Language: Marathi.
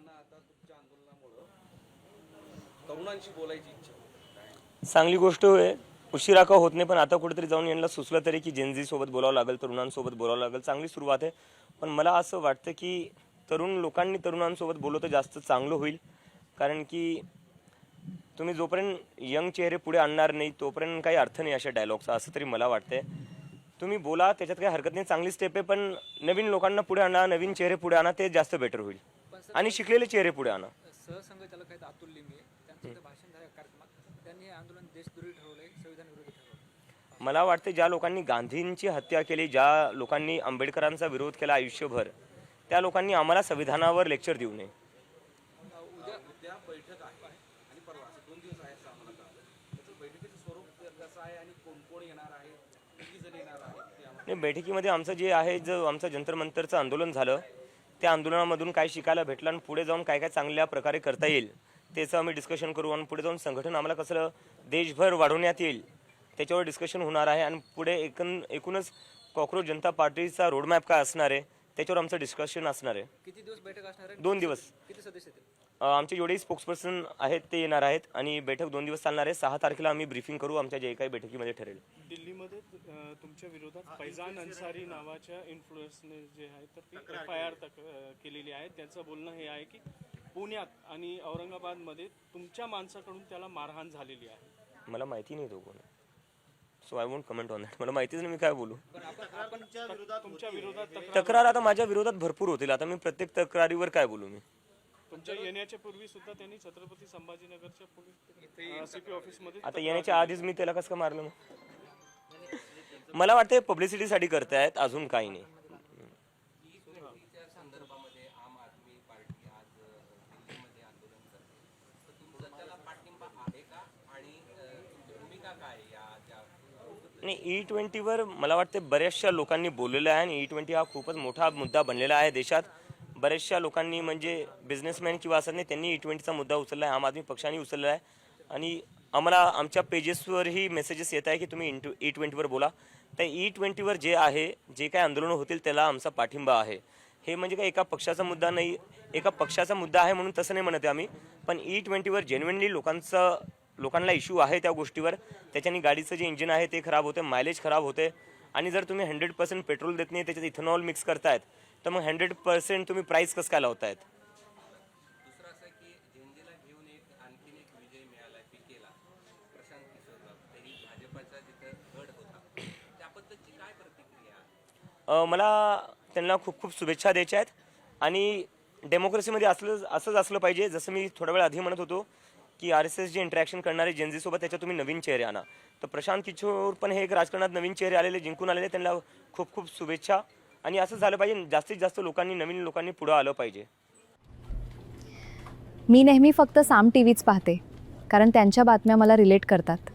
यांना आता तुमच्या आंदोलनामुळे तरुणांशी बोलायची इच्छा आहे. चांगली गोष्ट आहे. उशिरा का होत नाही, पण आता कुठेतरी जाऊन यांना सुचलं तरी की जेनझी सोबत बोलावं लागेल, तरुणांसोबत बोलावं लागेल. चांगली सुरुवात आहे. पण मला असं वाटतं की तरुण लोकांनी तरुणांसोबत बोललं तर जास्त चांगलं होईल. कारण की तुम्ही जोपर्यंत यंग चेहरे पुढे आणणार नाही तोपर्यंत काही अर्थ नाही अशा डायलॉगचा, असं तरी मला वाटतंय. तुम्ही बोला, त्याच्यात काही हरकत नाही, चांगली स्टेप आहे. पण नवीन लोकांना पुढे आणा, नवीन चेहरे पुढे आणा, ते जास्त बेटर होईल. आणि शिकलेले चेहरे पुढे आणा. सहसंघचालक आहेत अतुल लिंगे, त्यांचं भाषण झालं कार्यक्रमात. त्यांनी हे आंदोलन देशद्रोही ठरवलंय, संविधान विरोधी ठरवलं. मला वाटते ज्या लोकांनी गांधींची हत्या केली, ज्या लोकांनी आंबेडकरांचा विरोध केला आयुष्यभर, त्या लोकांनी आम्हाला संविधानावर लेक्चर देऊ नये. उद्या बैठक आहे आणि परवा असं 2 दिवस आहे सामना. त्याचं बैठकीचं स्वरूप कसं आहे आणि कोण कोण येणार आहे, किती जण येणार आहे ते आम्हाला. नाही, बैठकीमध्ये आमचं जे आहे, जो आमचं जंतर मंतरचं आंदोलन झालं, त्या आंदोलनामधून काय शिकायला भेटलं आणि पुढे जाऊन काय काय चांगल्या प्रकारे करता येईल त्याचं आम्ही डिस्कशन करू. आणि पुढे जाऊन संघटन आम्हाला कसं देशभर वाढवण्यात येईल त्याच्यावर डिस्कशन होणार आहे. आणि पुढे एकूणच कॉक्रोच जनता पार्टीचा रोडमॅप काय असणार आहे त्याच्यावर आमचं डिस्कशन असणार आहे. किती दिवस बैठक असणार आहे? 2 दिवस. किती सदस्य येतील? आमचे जेवढेही स्पोक्सपर्सन आहेत ते येणार आहेत आणि बैठक 2 दिवस चालणार आहे. 6 तारखेला आम्ही ब्रीफिंग करू आमच्या जे काही बैठकीमध्ये ठरेल. दिल्लीमध्ये तुमच्या विरोधात फैजान अन्सारी नावाच्या इन्फ्लुएन्सने जे आहे तर ती FIR केलेली आहे. त्यांचं बोलणं हे आहे की पुण्यात आणि औरंगाबादमध्ये तुमच्या माणसाकडून त्याला मारहाण झालेली आहे. मला माहिती नाही तो कोण, so I won't comment on that. मला माहितीच नाही, मी काय बोलू. तुमच्या विरोधात तक्रार आता माझ्या विरोधात भरपूर होतील. आता मी प्रत्येक तक्रारीवर काय बोलू. मी तुमच्या येण्याच्या पूर्वी सुद्धा त्यांनी छत्रपती संभाजीनगरच्या पोलीस CP ऑफिसमध्ये आता येण्याच्या आधीच मी त्याला कसं काय मारलं. मग मला वाटतं पब्लिसिटीसाठी करतायत, अजून काही नाही. संदर्भामध्ये आम आदमी पार्टी आज दिल्लीमध्ये आंदोलन करते, तर तुमचा त्याला पाठिंबा आहे का आणि तुमची भूमिका काय या ज्या नाही, E20वर मला वाटते बऱ्याचशा लोकांनी बोललेलं आहे. आणि E20 हा खूपच मोठा मुद्दा बनलेला आहे देशात. बऱ्याचशा लोकांनी म्हणजे बिझनेसमॅन किंवा असं नाही, त्यांनी E20चा मुद्दा उचलला आहे, आम आदमी पक्षाने उचलला आहे. आणि आम्हाला आमच्या पेजेसवरही मेसेजेस येत आहे की तुम्ही E20वर बोला. तर E20वर जे आहे, जे काय आंदोलनं होतील त्याला आमचा पाठिंबा आहे. हे म्हणजे काय एका पक्षाचा मुद्दा नाही, एका पक्षाचा मुद्दा आहे म्हणून तसं नाही म्हणत आहे आम्ही. पण E20वर जेन्युइनली लोकांना इश्यू आहे त्या गोष्टीवर. त्याच्याने गाडीचं जे इंजिन आहे ते खराब होते, मायलेज खराब होते. आणि जर तुम्ही 100% पेट्रोल देत नाही, त्याच्यात इथेनॉल मिक्स करतायत, तर मग 100% तुम्ही प्राईस कसं काय लावतायत. दुसरं असं की झेंजेला घेऊन आणखीन एक विजय मिळाला पिकेला प्रशांत किशोरला, तरी भाजपचा जिथं गड होता त्याबद्दलची काय प्रतिक्रिया? मला त्यांना खूप खूप शुभेच्छा द्यायच्या आहेत. आणि डेमोक्रेसीमध्ये असंच असलं पाहिजे. जसं मी थोडा वेळ आधी म्हणत होतो की RSS जे इंटरॅक्शन करणारे जेनझीसोबत त्याच्यात तुम्ही नवीन चेहरे आणा. तर प्रशांत किशोर पण हे एक राजकारणात नवीन चेहरे आलेले, जिंकून आलेले, त्यांना खूप खूप शुभेच्छा. आणि असं झालं पाहिजे, जास्तीत जास्त लोकांनी, नवीन लोकांनी पुढं आलं पाहिजे. मी नेहमी फक्त साम TVच पाहते, कारण त्यांच्या बातम्या मला रिलेट करतात.